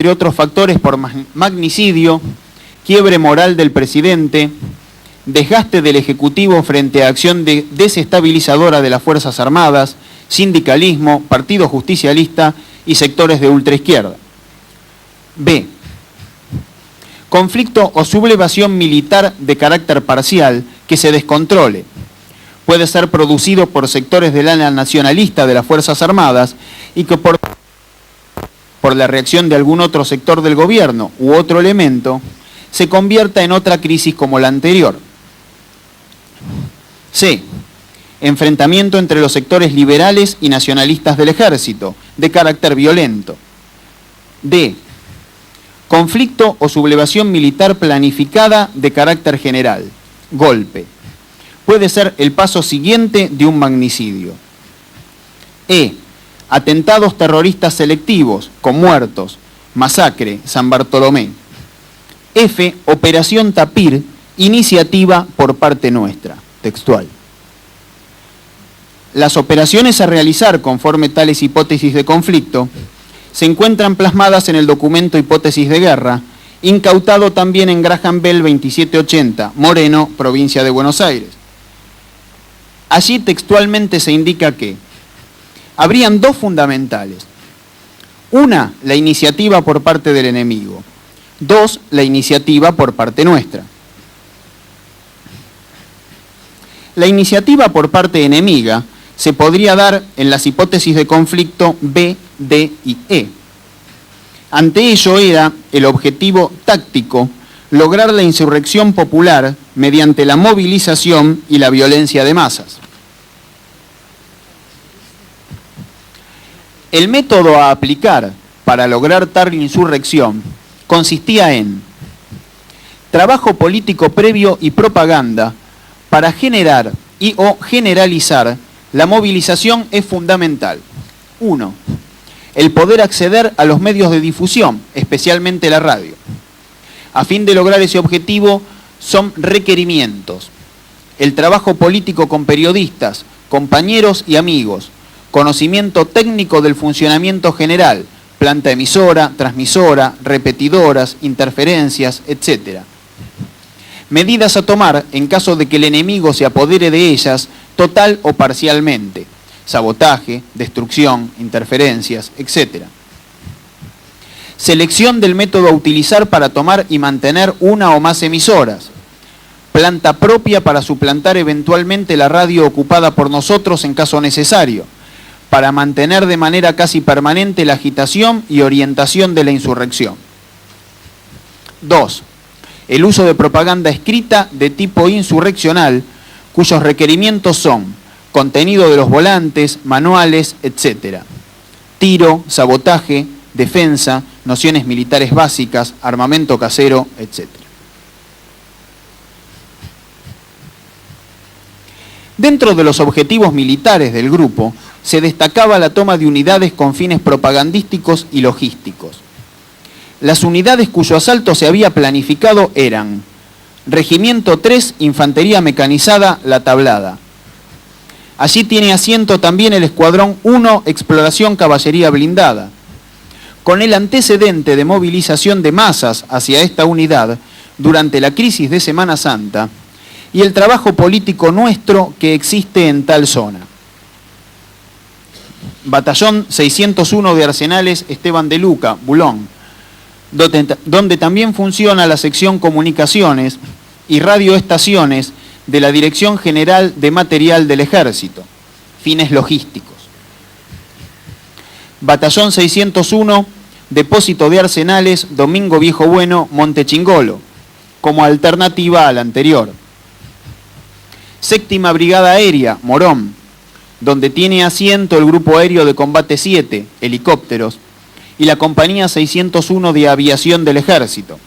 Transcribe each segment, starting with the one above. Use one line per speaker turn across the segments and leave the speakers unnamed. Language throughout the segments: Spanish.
entre otros factores por magnicidio, quiebre moral del presidente, desgaste del Ejecutivo frente a acción desestabilizadora de las Fuerzas Armadas, sindicalismo, Partido Justicialista y sectores de ultraizquierda. B. Conflicto o sublevación militar de carácter parcial que se descontrole. Puede ser producido por sectores del ala nacionalista de las Fuerzas Armadas y que por la reacción de algún otro sector del gobierno u otro elemento, se convierta en otra crisis como la anterior. C. Enfrentamiento entre los sectores liberales y nacionalistas del ejército, de carácter violento. D. Conflicto o sublevación militar planificada de carácter general, golpe. Puede ser el paso siguiente de un magnicidio. E. Atentados terroristas selectivos, con muertos, masacre, San Bartolomé. F. Operación Tapir, iniciativa por parte nuestra, textual. Las operaciones a realizar conforme tales hipótesis de conflicto se encuentran plasmadas en el documento Hipótesis de Guerra, incautado también en Graham Bell 2780, Moreno, provincia de Buenos Aires. Allí textualmente se indica que habrían dos fundamentales. Una, la iniciativa por parte del enemigo. Dos, la iniciativa por parte nuestra. La iniciativa por parte enemiga se podría dar en las hipótesis de conflicto B, D y E. Ante ello era el objetivo táctico lograr la insurrección popular mediante la movilización y la violencia de masas. El método a aplicar para lograr tal insurrección consistía en trabajo político previo y propaganda para generar y o generalizar la movilización es fundamental. 1. El poder acceder a los medios de difusión, especialmente la radio. A fin de lograr ese objetivo son requerimientos. El trabajo político con periodistas, compañeros y amigos, conocimiento técnico del funcionamiento general, planta emisora, transmisora, repetidoras, interferencias, etc. Medidas a tomar en caso de que el enemigo se apodere de ellas total o parcialmente. Sabotaje, destrucción, interferencias, etc. Selección del método a utilizar para tomar y mantener una o más emisoras. Planta propia para suplantar eventualmente la radio ocupada por nosotros en caso necesario, para mantener de manera casi permanente la agitación y orientación de la insurrección. 2. El uso de propaganda escrita de tipo insurreccional, cuyos requerimientos son contenido de los volantes, manuales, etc. Tiro, sabotaje, defensa, nociones militares básicas, armamento casero, etc. Dentro de los objetivos militares del grupo, se destacaba la toma de unidades con fines propagandísticos y logísticos. Las unidades cuyo asalto se había planificado eran Regimiento 3, Infantería Mecanizada, La Tablada. Allí tiene asiento también el Escuadrón 1, Exploración Caballería Blindada, con el antecedente de movilización de masas hacia esta unidad durante la crisis de Semana Santa y el trabajo político nuestro que existe en tal zona. Batallón 601 de Arsenales Esteban de Luca, Bulón, donde también funciona la sección Comunicaciones y radioestaciones de la Dirección General de Material del Ejército, fines logísticos. Batallón 601, Depósito de Arsenales, Domingo Viejo Bueno, Montechingolo, como alternativa a la anterior. Séptima Brigada Aérea, Morón, donde tiene asiento el Grupo Aéreo de Combate 7, helicópteros, y la Compañía 601 de Aviación del Ejército.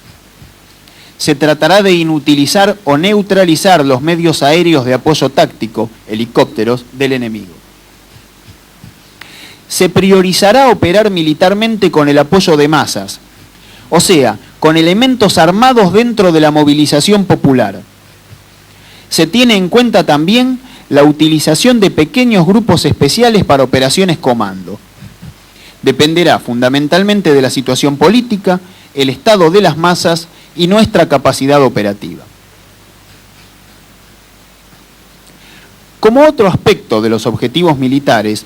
Se tratará de inutilizar o neutralizar los medios aéreos de apoyo táctico, helicópteros, del enemigo. Se priorizará operar militarmente con el apoyo de masas, o sea, con elementos armados dentro de la movilización popular. Se tiene en cuenta también la utilización de pequeños grupos especiales para operaciones comando. dependerá fundamentalmente de la situación política, el estado de las masas y nuestra capacidad operativa. Como otro aspecto de los objetivos militares,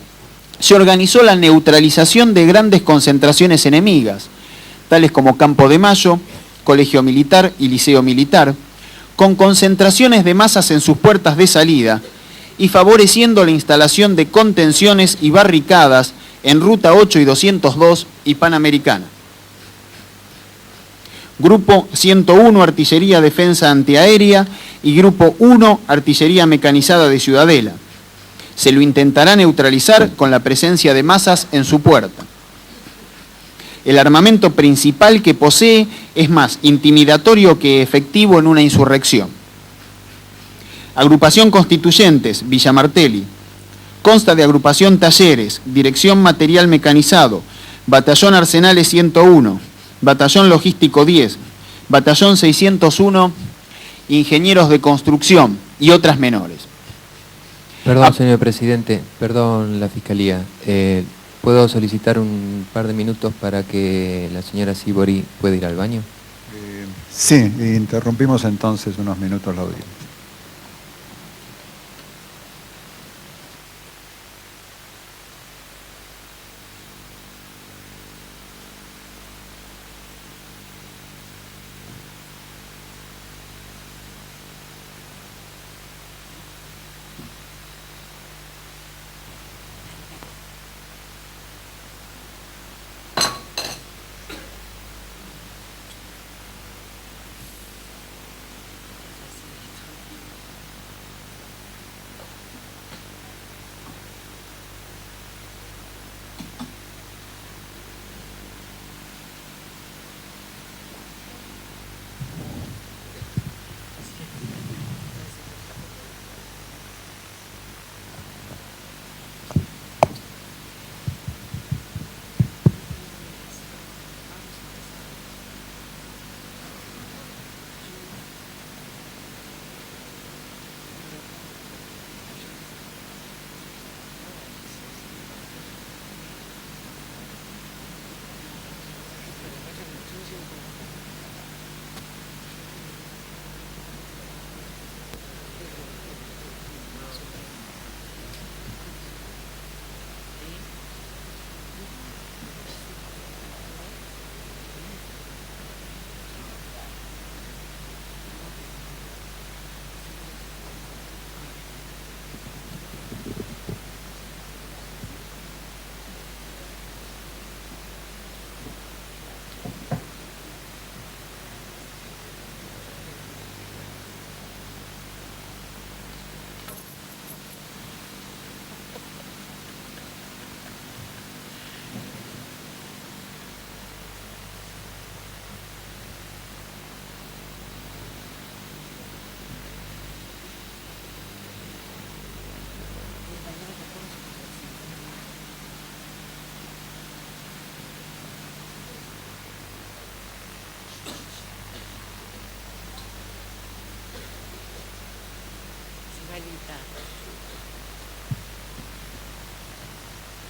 se organizó la neutralización de grandes concentraciones enemigas, tales como Campo de Mayo, Colegio Militar y Liceo Militar, con concentraciones de masas en sus puertas de salida y favoreciendo la instalación de contenciones y barricadas en Ruta 8 y 202 y Panamericana. Grupo 101 Artillería Defensa Antiaérea y Grupo 1 Artillería Mecanizada de Ciudadela. Se lo intentará neutralizar con la presencia de masas en su puerta. El armamento principal que posee es más intimidatorio que efectivo en una insurrección. Agrupación Constituyentes, Villa Martelli. Consta de agrupación Talleres, Dirección Material Mecanizado, Batallón Arsenales 101, Batallón Logístico 10, Batallón 601, Ingenieros de Construcción y otras menores.
Perdón, señor presidente, perdón, la Fiscalía. ¿Puedo solicitar un par de minutos para que la señora Sibori pueda ir al baño?
Sí, interrumpimos entonces unos minutos la audiencia.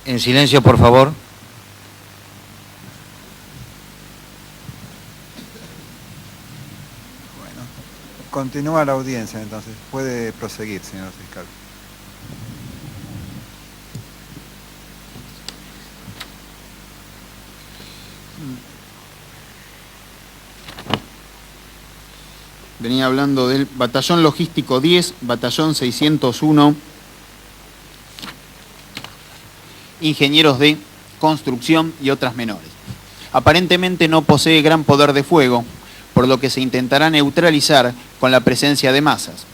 En silencio, por favor.
Bueno, continúa la audiencia entonces. Puede proseguir, señor fiscal.
Venía hablando del Batallón Logístico 10, Batallón 601, Ingenieros de Construcción y otras menores. Aparentemente no posee gran poder de fuego, por lo que se intentará neutralizar con la presencia de masas.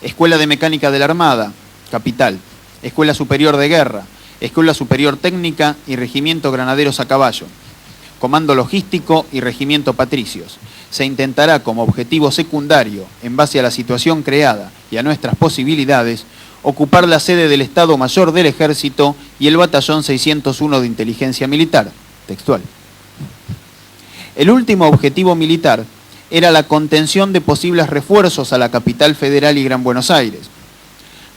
Escuela de Mecánica de la Armada, Capital, Escuela Superior de Guerra, Escuela Superior Técnica y Regimiento Granaderos a Caballo, Comando Logístico y Regimiento Patricios. Se intentará como objetivo secundario, en base a la situación creada y a nuestras posibilidades, ocupar la sede del Estado Mayor del Ejército y el Batallón 601 de Inteligencia Militar, textual. El último objetivo militar era la contención de posibles refuerzos a la capital federal y Gran Buenos Aires.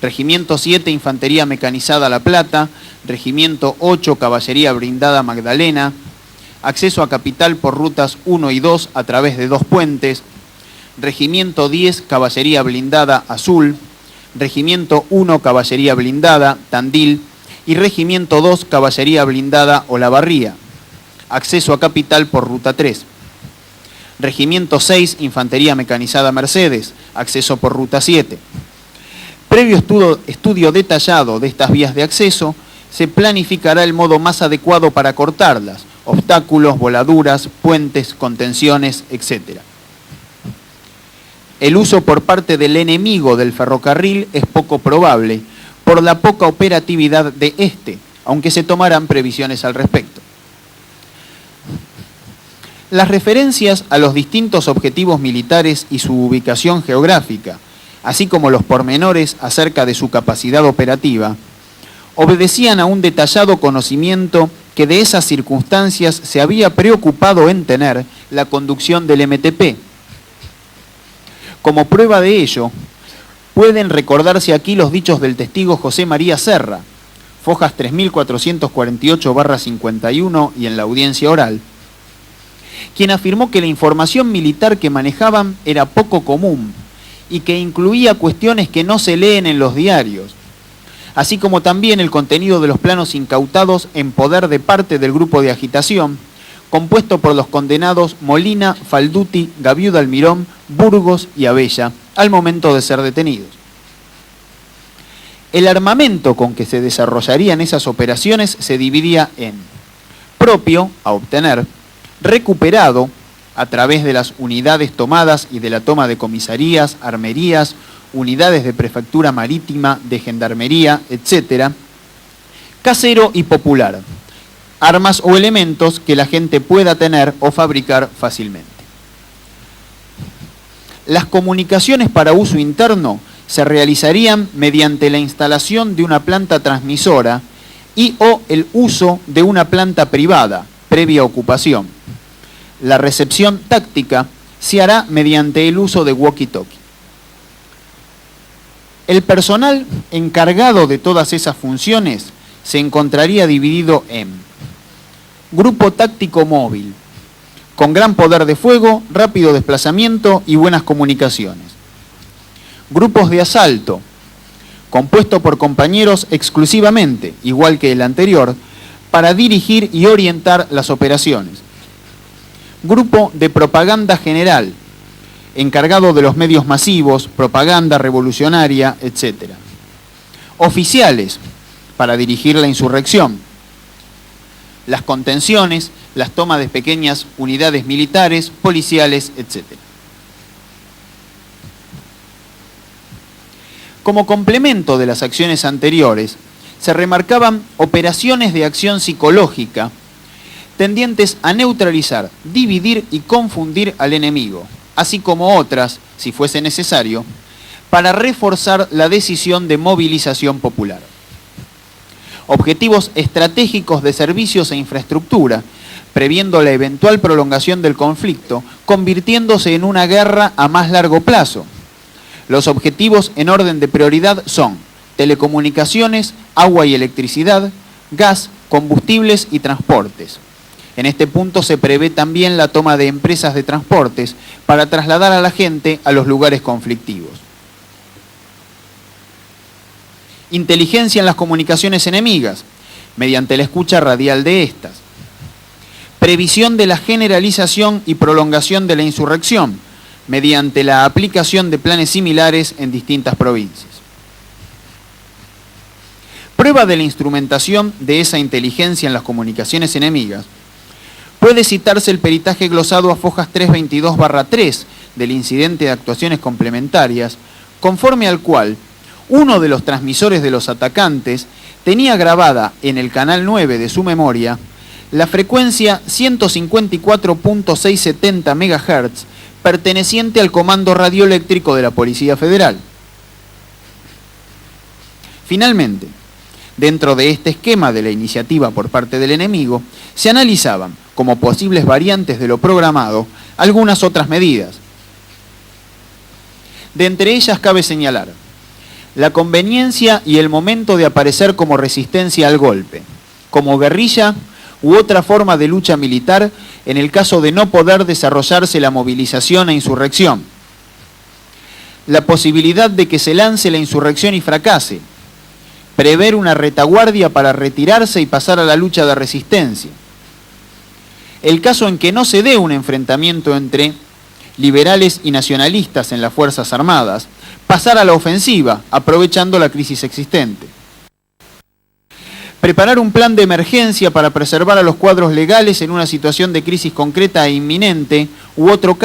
Regimiento 7 Infantería Mecanizada La Plata, Regimiento 8, Caballería Blindada Magdalena, acceso a Capital por rutas 1 y 2 a través de 2 puentes, Regimiento 10, Caballería Blindada Azul, Regimiento 1, Caballería Blindada Tandil y Regimiento 2, Caballería Blindada Olavarría, acceso a Capital por ruta 3. Regimiento 6, Infantería Mecanizada Mercedes, acceso por ruta 7. Previo estudio detallado de estas vías de acceso, se planificará el modo más adecuado para cortarlas, obstáculos, voladuras, puentes, contenciones, etc. El uso por parte del enemigo del ferrocarril es poco probable por la poca operatividad de este, aunque se tomarán previsiones al respecto. Las referencias a los distintos objetivos militares y su ubicación geográfica, así como los pormenores acerca de su capacidad operativa, obedecían a un detallado conocimiento que de esas circunstancias se había preocupado en tener la conducción del MTP. Como prueba de ello, pueden recordarse aquí los dichos del testigo José María Serra, Fojas 3448/51 y en la audiencia oral, quien afirmó que la información militar que manejaban era poco común y que incluía cuestiones que no se leen en los diarios, así como también el contenido de los planos incautados en poder de parte del grupo de agitación, compuesto por los condenados Molina, Falduti, Gaviuda Almirón, Burgos y Abella, al momento de ser detenidos. El armamento con que se desarrollarían esas operaciones se dividía en propio, a obtener, recuperado, a través de las unidades tomadas y de la toma de comisarías, armerías, unidades de prefectura marítima, de gendarmería, etc., casero y popular, armas o elementos que la gente pueda tener o fabricar fácilmente. Las comunicaciones para uso interno se realizarían mediante la instalación de una planta transmisora y o el uso de una planta privada, previa ocupación. La recepción táctica se hará mediante el uso de walkie-talkie. El personal encargado de todas esas funciones se encontraría dividido en grupo táctico móvil, con gran poder de fuego, rápido desplazamiento y buenas comunicaciones. Grupos de asalto, compuesto por compañeros exclusivamente, igual que el anterior, para dirigir y orientar las operaciones. Grupo de propaganda general, encargado de los medios masivos, propaganda revolucionaria, etc. Oficiales, para dirigir la insurrección. Las contenciones, las tomas de pequeñas unidades militares, policiales, etc. Como complemento de las acciones anteriores, se remarcaban operaciones de acción psicológica tendientes a neutralizar, dividir y confundir al enemigo, así como otras, si fuese necesario, para reforzar la decisión de movilización popular. Objetivos estratégicos de servicios e infraestructura, previendo la eventual prolongación del conflicto, convirtiéndose en una guerra a más largo plazo. Los objetivos en orden de prioridad son telecomunicaciones, agua y electricidad, gas, combustibles y transportes. En este punto se prevé también la toma de empresas de transportes para trasladar a la gente a los lugares conflictivos. Inteligencia en las comunicaciones enemigas, mediante la escucha radial de estas. Previsión de la generalización y prolongación de la insurrección, mediante la aplicación de planes similares en distintas provincias. Prueba de la instrumentación de esa inteligencia en las comunicaciones enemigas, puede citarse el peritaje glosado a Fojas 322/3 del incidente de actuaciones complementarias, conforme al cual uno de los transmisores de los atacantes tenía grabada en el canal 9 de su memoria la frecuencia 154.670 MHz perteneciente al Comando Radioeléctrico de la Policía Federal. Finalmente, dentro de este esquema de la iniciativa por parte del enemigo, se analizaban, como posibles variantes de lo programado, algunas otras medidas. De entre ellas cabe señalar la conveniencia y el momento de aparecer como resistencia al golpe, como guerrilla u otra forma de lucha militar en el caso de no poder desarrollarse la movilización e insurrección, la posibilidad de que se lance la insurrección y fracase, prever una retaguardia para retirarse y pasar a la lucha de resistencia, el caso en que no se dé un enfrentamiento entre liberales y nacionalistas en las Fuerzas Armadas, pasar a la ofensiva, aprovechando la crisis existente. Preparar un plan de emergencia para preservar a los cuadros legales en una situación de crisis concreta e inminente, u otro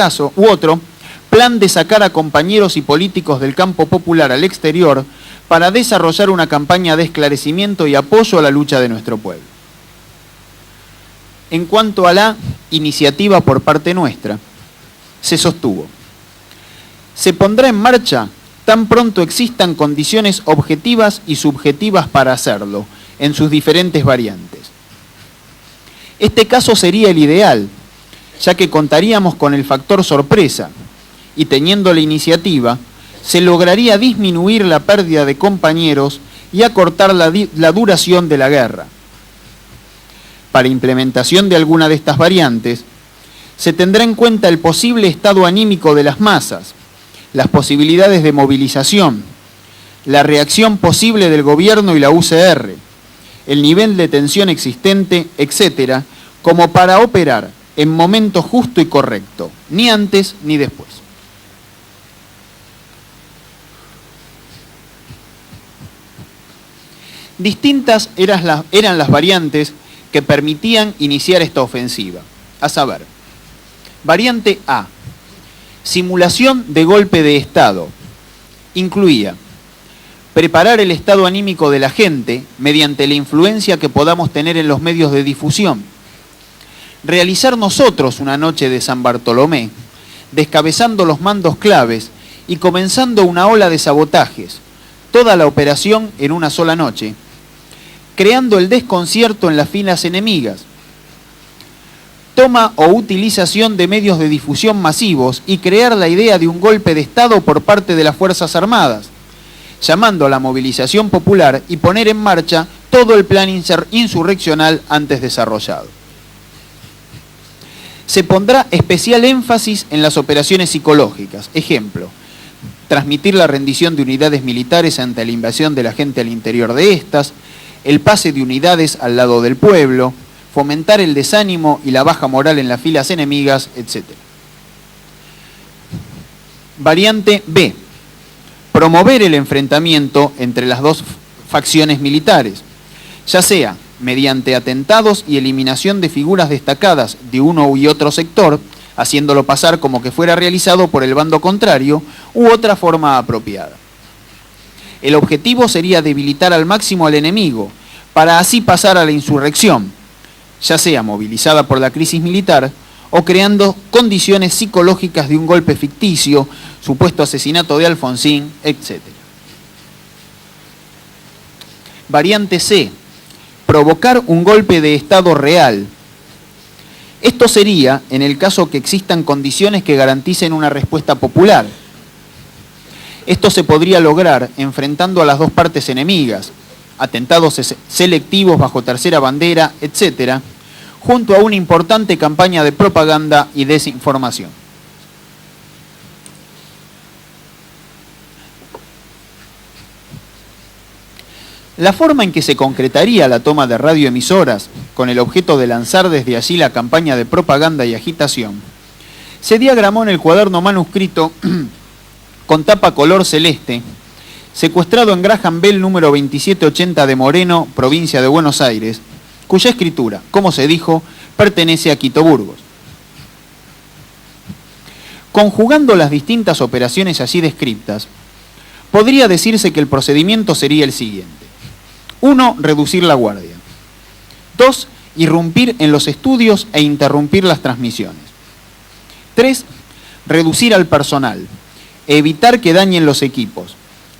plan de sacar a compañeros y políticos del campo popular al exterior para desarrollar una campaña de esclarecimiento y apoyo a la lucha de nuestro pueblo. En cuanto a la iniciativa por parte nuestra, se sostuvo: se pondrá en marcha tan pronto existan condiciones objetivas y subjetivas para hacerlo, en sus diferentes variantes. Este caso sería el ideal, ya que contaríamos con el factor sorpresa, y teniendo la iniciativa, se lograría disminuir la pérdida de compañeros y acortar la duración de la guerra. Para implementación de alguna de estas variantes, se tendrá en cuenta el posible estado anímico de las masas, las posibilidades de movilización, la reacción posible del gobierno y la UCR, el nivel de tensión existente, etcétera, como para operar en momento justo y correcto, ni antes ni después. Distintas eran las variantes que permitían iniciar esta ofensiva, a saber, variante A, simulación de golpe de Estado, incluía preparar el estado anímico de la gente mediante la influencia que podamos tener en los medios de difusión, realizar nosotros una noche de San Bartolomé, descabezando los mandos claves y comenzando una ola de sabotajes, toda la operación en una sola noche, creando el desconcierto en las filas enemigas, toma o utilización de medios de difusión masivos y crear la idea de un golpe de Estado por parte de las Fuerzas Armadas, llamando a la movilización popular y poner en marcha todo el plan insurreccional antes desarrollado. Se pondrá especial énfasis en las operaciones psicológicas. Ejemplo, transmitir la rendición de unidades militares ante la invasión de la gente al interior de estas, el pase de unidades al lado del pueblo, fomentar el desánimo y la baja moral en las filas enemigas, etc. Variante B. Promover el enfrentamiento entre las dos facciones militares, ya sea mediante atentados y eliminación de figuras destacadas de uno y otro sector, haciéndolo pasar como que fuera realizado por el bando contrario, u otra forma apropiada. El objetivo sería debilitar al máximo al enemigo, para así pasar a la insurrección, ya sea movilizada por la crisis militar o creando condiciones psicológicas de un golpe ficticio, supuesto asesinato de Alfonsín, etc. Variante C. Provocar un golpe de Estado real. Esto sería en el caso que existan condiciones que garanticen una respuesta popular. Esto se podría lograr enfrentando a las dos partes enemigas, atentados selectivos bajo tercera bandera, etc., junto a una importante campaña de propaganda y desinformación. La forma en que se concretaría la toma de radioemisoras, con el objeto de lanzar desde allí la campaña de propaganda y agitación, se diagramó en el cuaderno manuscrito con tapa color celeste, secuestrado en Graham Bell número 2780 de Moreno, provincia de Buenos Aires, cuya escritura, como se dijo, pertenece a Quito Burgos. Conjugando las distintas operaciones allí descritas, podría decirse que el procedimiento sería el siguiente. 1. Reducir la guardia. 2. Irrumpir en los estudios e interrumpir las transmisiones. 3. Reducir al personal. Evitar que dañen los equipos.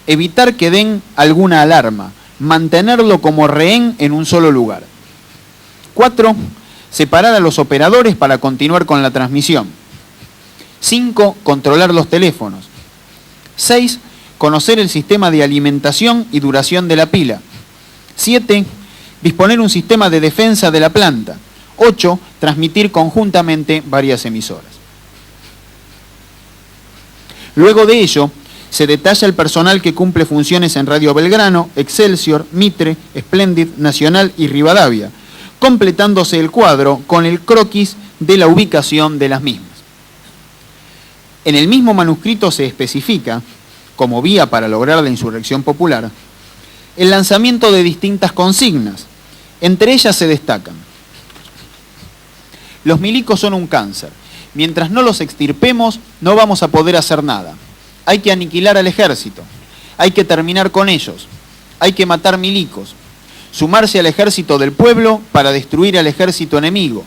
Evitar que den alguna alarma. Mantenerlo como rehén en un solo lugar. 4. Separar a los operadores para continuar con la transmisión. 5. Controlar los teléfonos. 6. conocer el sistema de alimentación y duración de la pila. 7. Disponer un sistema de defensa de la planta. 8. Transmitir conjuntamente varias emisoras. Luego de ello, se detalla el personal que cumple funciones en Radio Belgrano, Excelsior, Mitre, Splendid, Nacional y Rivadavia, completándose el cuadro con el croquis de la ubicación de las mismas. En el mismo manuscrito se especifica, como vía para lograr la insurrección popular, el lanzamiento de distintas consignas. Entre ellas se destacan: los milicos son un cáncer. Mientras no los extirpemos, no vamos a poder hacer nada. Hay que aniquilar al ejército. Hay que terminar con ellos. Hay que matar milicos. Sumarse al ejército del pueblo para destruir al ejército enemigo.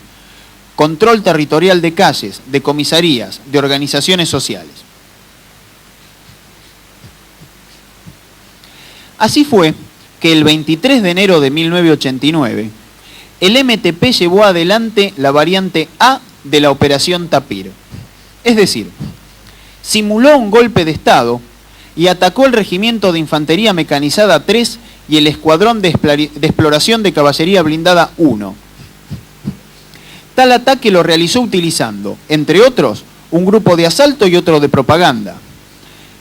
Control territorial de calles, de comisarías, de organizaciones sociales. Así fue que el 23 de enero de 1989, el MTP llevó adelante la variante A de la Operación Tapir. Es decir, simuló un golpe de Estado y atacó el Regimiento de Infantería Mecanizada 3 y el Escuadrón de Exploración de Caballería Blindada 1. Tal ataque lo realizó utilizando, entre otros, un grupo de asalto y otro de propaganda.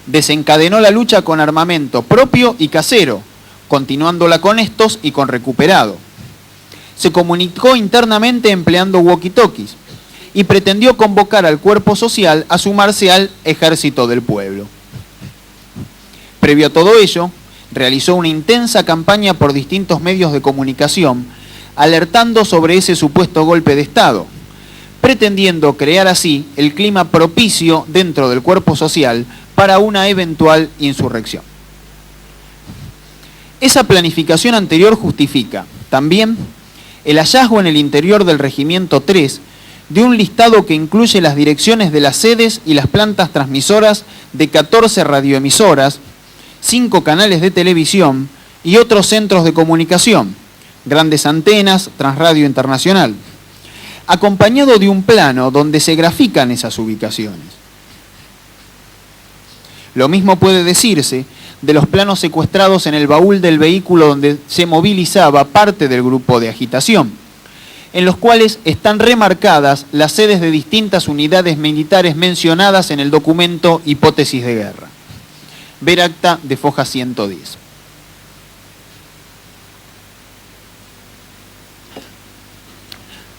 Desencadenó la lucha con armamento propio y casero, continuándola con estos y con recuperado. Se comunicó internamente empleando walkie-talkies y pretendió convocar al cuerpo social a sumarse al ejército del pueblo. Previo a todo ello, realizó una intensa campaña por distintos medios de comunicación, alertando sobre ese supuesto golpe de Estado, pretendiendo crear así el clima propicio dentro del cuerpo social para una eventual insurrección. Esa planificación anterior justifica, también, el hallazgo en el interior del Regimiento 3 de un listado que incluye las direcciones de las sedes y las plantas transmisoras de 14 radioemisoras, 5 canales de televisión y otros centros de comunicación, grandes antenas, Transradio Internacional, acompañado de un plano donde se grafican esas ubicaciones. Lo mismo puede decirse de los planos secuestrados en el baúl del vehículo donde se movilizaba parte del grupo de agitación, en los cuales están remarcadas las sedes de distintas unidades militares mencionadas en el documento Hipótesis de Guerra. Ver acta de foja 110.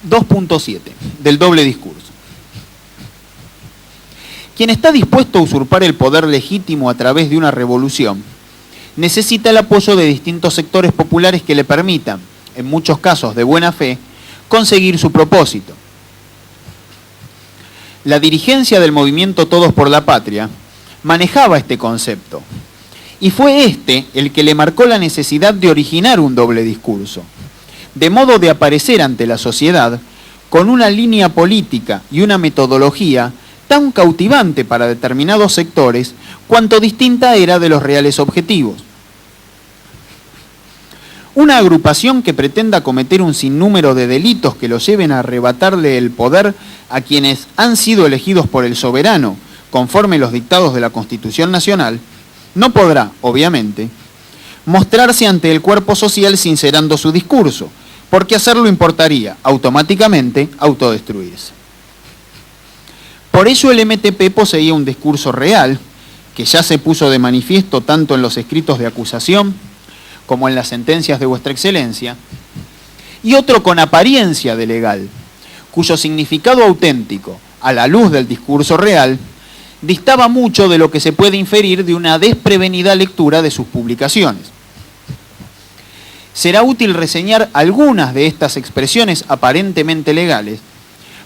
(2.7) Del doble discurso. Quien está dispuesto a usurpar el poder legítimo a través de una revolución necesita el apoyo de distintos sectores populares que le permitan, en muchos casos de buena fe, conseguir su propósito. La dirigencia del movimiento Todos por la Patria manejaba este concepto y fue este el que le marcó la necesidad de originar un doble discurso, de modo de aparecer ante la sociedad con una línea política y una metodología tan cautivante para determinados sectores cuanto distinta era de los reales objetivos. Una agrupación que pretenda cometer un sinnúmero de delitos que los lleven a arrebatarle el poder a quienes han sido elegidos por el soberano conforme los dictados de la Constitución Nacional, no podrá, obviamente, mostrarse ante el cuerpo social sincerando su discurso, porque hacerlo importaría automáticamente autodestruirse. Por ello el MTP poseía un discurso real, que ya se puso de manifiesto tanto en los escritos de acusación como en las sentencias de Vuestra Excelencia, y otro con apariencia de legal, cuyo significado auténtico, a la luz del discurso real, distaba mucho de lo que se puede inferir de una desprevenida lectura de sus publicaciones. Será útil reseñar algunas de estas expresiones aparentemente legales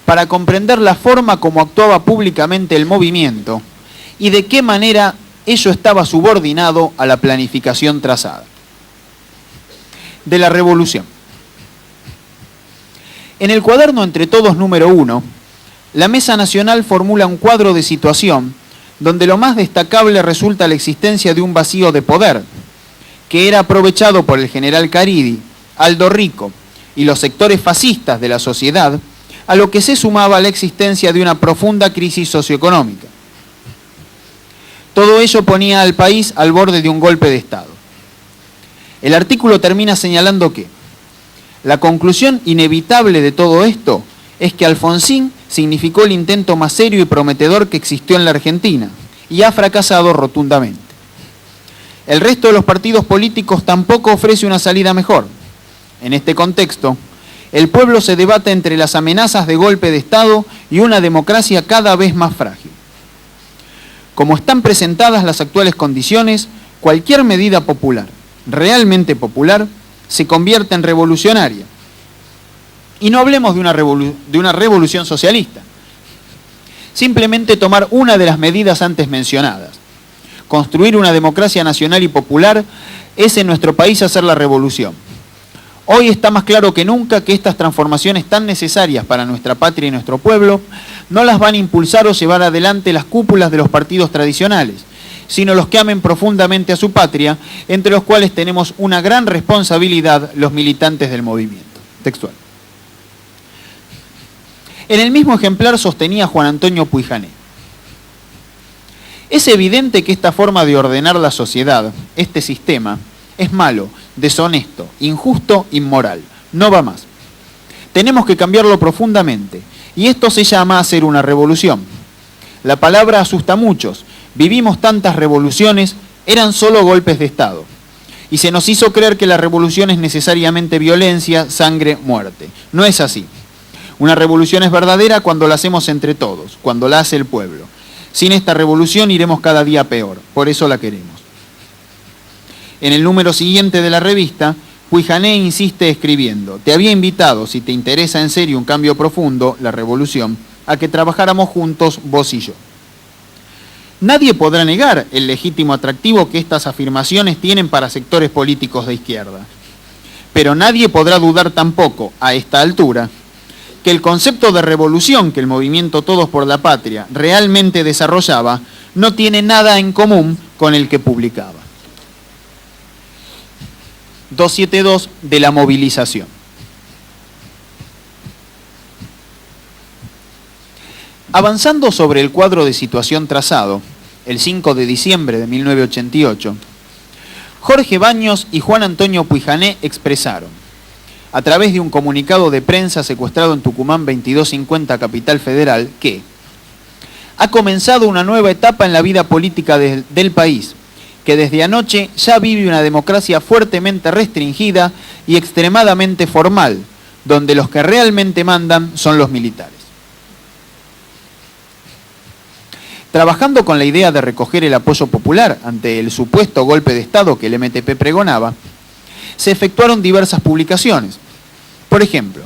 para comprender la forma como actuaba públicamente el movimiento y de qué manera ello estaba subordinado a la planificación trazada. De la revolución. En el cuaderno Entre Todos número 1, la Mesa Nacional formula un cuadro de situación donde lo más destacable resulta la existencia de un vacío de poder, que era aprovechado por el general Caridi, Aldo Rico y los sectores fascistas de la sociedad, a lo que se sumaba la existencia de una profunda crisis socioeconómica. Todo ello ponía al país al borde de un golpe de Estado. El artículo termina señalando que la conclusión inevitable de todo esto es que Alfonsín significó el intento más serio y prometedor que existió en la Argentina y ha fracasado rotundamente. El resto de los partidos políticos tampoco ofrece una salida mejor. En este contexto, el pueblo se debate entre las amenazas de golpe de Estado y una democracia cada vez más frágil. Como están presentadas las actuales condiciones, cualquier medida popular, realmente popular, se convierte en revolucionaria. Y no hablemos de una revolución socialista. Simplemente tomar una de las medidas antes mencionadas. Construir una democracia nacional y popular es en nuestro país hacer la revolución. Hoy está más claro que nunca que estas transformaciones tan necesarias para nuestra patria y nuestro pueblo no las van a impulsar o llevar adelante las cúpulas de los partidos tradicionales, sino los que amen profundamente a su patria, entre los cuales tenemos una gran responsabilidad los militantes del movimiento. Textual. En el mismo ejemplar sostenía Juan Antonio Puig-Jané: es evidente que esta forma de ordenar la sociedad, este sistema, es malo, deshonesto, injusto, inmoral. No va más. Tenemos que cambiarlo profundamente. Y esto se llama hacer una revolución. La palabra asusta a muchos. Vivimos tantas revoluciones, eran solo golpes de Estado. Y se nos hizo creer que la revolución es necesariamente violencia, sangre, muerte. No es así. Una revolución es verdadera cuando la hacemos entre todos, cuando la hace el pueblo. Sin esta revolución iremos cada día peor. Por eso la queremos. En el número siguiente de la revista, Puig-Jané insiste escribiendo: te había invitado, si te interesa en serio un cambio profundo, la revolución, a que trabajáramos juntos vos y yo. Nadie podrá negar el legítimo atractivo que estas afirmaciones tienen para sectores políticos de izquierda. Pero nadie podrá dudar tampoco, a esta altura, que el concepto de revolución que el movimiento Todos por la Patria realmente desarrollaba no tiene nada en común con el que publicaba. 272 de la movilización. Avanzando sobre el cuadro de situación trazado, el 5 de diciembre de 1988, Jorge Baños y Juan Antonio Puig-Jané expresaron, a través de un comunicado de prensa secuestrado en Tucumán 2250 Capital Federal, que ha comenzado una nueva etapa en la vida política del país, que desde anoche ya vive una democracia fuertemente restringida y extremadamente formal, donde los que realmente mandan son los militares. Trabajando con la idea de recoger el apoyo popular ante el supuesto golpe de Estado que el MTP pregonaba, se efectuaron diversas publicaciones. Por ejemplo,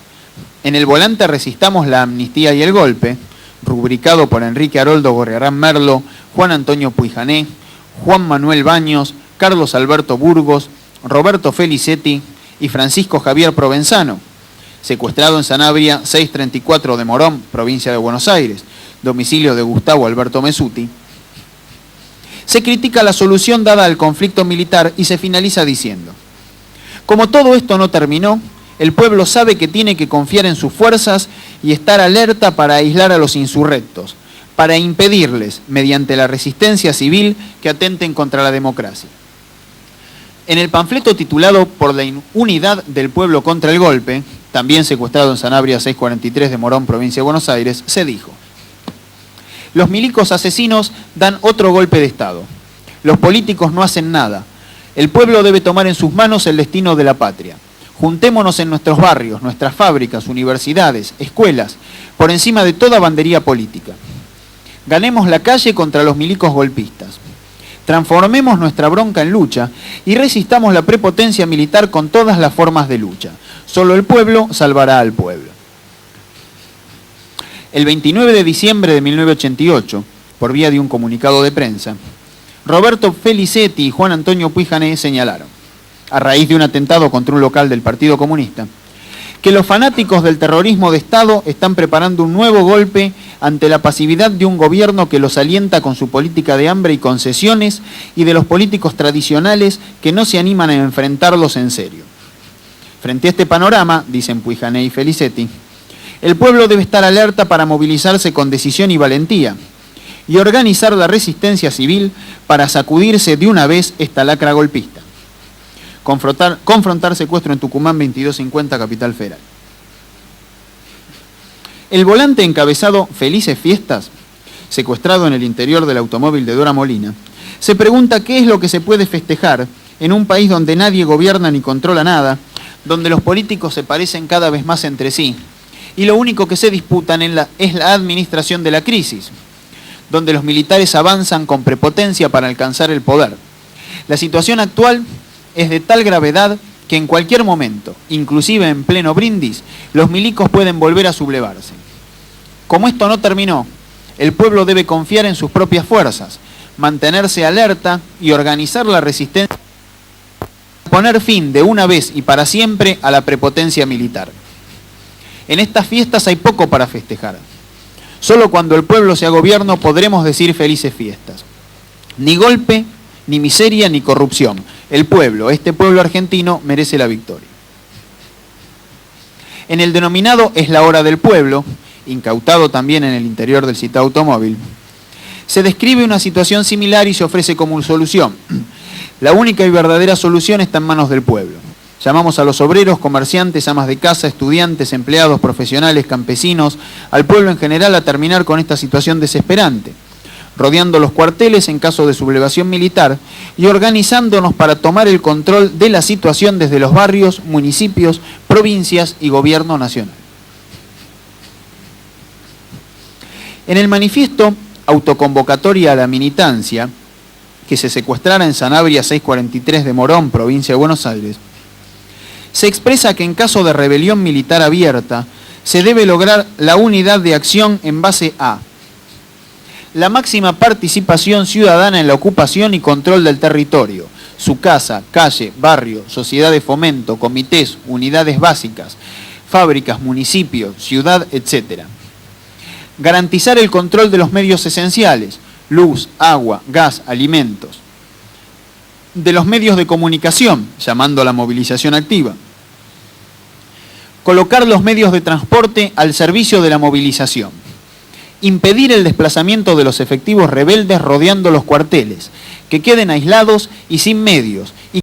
en el volante Resistamos la amnistía y el golpe, rubricado por Enrique Haroldo Gorriarán Merlo, Juan Antonio Puig-Jané, Juan Manuel Baños, Carlos Alberto Burgos, Roberto Felicetti y Francisco Javier Provenzano, secuestrado en Sanabria 634 de Morón, provincia de Buenos Aires, domicilio de Gustavo Alberto Mesuti, se critica la solución dada al conflicto militar y se finaliza diciendo: como todo esto no terminó, el pueblo sabe que tiene que confiar en sus fuerzas y estar alerta para aislar a los insurrectos, para impedirles, mediante la resistencia civil, que atenten contra la democracia. En el panfleto titulado Por la unidad del pueblo contra el golpe, también secuestrado en Sanabria 643 de Morón, provincia de Buenos Aires, se dijo: los milicos asesinos dan otro golpe de Estado. Los políticos no hacen nada. El pueblo debe tomar en sus manos el destino de la patria. Juntémonos en nuestros barrios, nuestras fábricas, universidades, escuelas, por encima de toda bandería política. Ganemos la calle contra los milicos golpistas. Transformemos nuestra bronca en lucha y resistamos la prepotencia militar con todas las formas de lucha. Solo el pueblo salvará al pueblo. El 29 de diciembre de 1988, por vía de un comunicado de prensa, Roberto Felicetti y Juan Antonio Puig-Jané señalaron, a raíz de un atentado contra un local del Partido Comunista, que los fanáticos del terrorismo de Estado están preparando un nuevo golpe ante la pasividad de un gobierno que los alienta con su política de hambre y concesiones y de los políticos tradicionales que no se animan a enfrentarlos en serio. Frente a este panorama, dicen Puig-Jané y Felicetti, el pueblo debe estar alerta para movilizarse con decisión y valentía. y organizar la resistencia civil para sacudirse de una vez esta lacra golpista. Confrontar secuestro en Tucumán 2250, Capital Federal. El volante encabezado Felices Fiestas, secuestrado en el interior del automóvil de Dora Molina, se pregunta qué es lo que se puede festejar en un país donde nadie gobierna ni controla nada, donde los políticos se parecen cada vez más entre sí, y lo único que se disputan es la administración de la crisis, donde los militares avanzan con prepotencia para alcanzar el poder. La situación actual es de tal gravedad que en cualquier momento, inclusive en pleno brindis, los milicos pueden volver a sublevarse. Como esto no terminó, el pueblo debe confiar en sus propias fuerzas, mantenerse alerta y organizar la resistencia, poner fin de una vez y para siempre a la prepotencia militar. En estas fiestas hay poco para festejar. Solo cuando el pueblo sea gobierno podremos decir felices fiestas. Ni golpe, ni miseria, ni corrupción. El pueblo, este pueblo argentino, merece la victoria. En el denominado Es la hora del pueblo, incautado también en el interior del citado automóvil, se describe una situación similar y se ofrece como solución. La única y verdadera solución está en manos del pueblo. Llamamos a los obreros, comerciantes, amas de casa, estudiantes, empleados, profesionales, campesinos, al pueblo en general a terminar con esta situación desesperante, rodeando los cuarteles en caso de sublevación militar y organizándonos para tomar el control de la situación desde los barrios, municipios, provincias y gobierno nacional. En el manifiesto Autoconvocatoria a la Militancia, que se secuestrara en Sanabria 643 de Morón, provincia de Buenos Aires, se expresa que en caso de rebelión militar abierta, se debe lograr la unidad de acción en base a la máxima participación ciudadana en la ocupación y control del territorio, su casa, calle, barrio, sociedad de fomento, comités, unidades básicas, fábricas, municipios, ciudad, etc. Garantizar el control de los medios esenciales, luz, agua, gas, alimentos. De los medios de comunicación, llamando a la movilización activa. Colocar los medios de transporte al servicio de la movilización. Impedir el desplazamiento de los efectivos rebeldes rodeando los cuarteles, que queden aislados y sin medios, y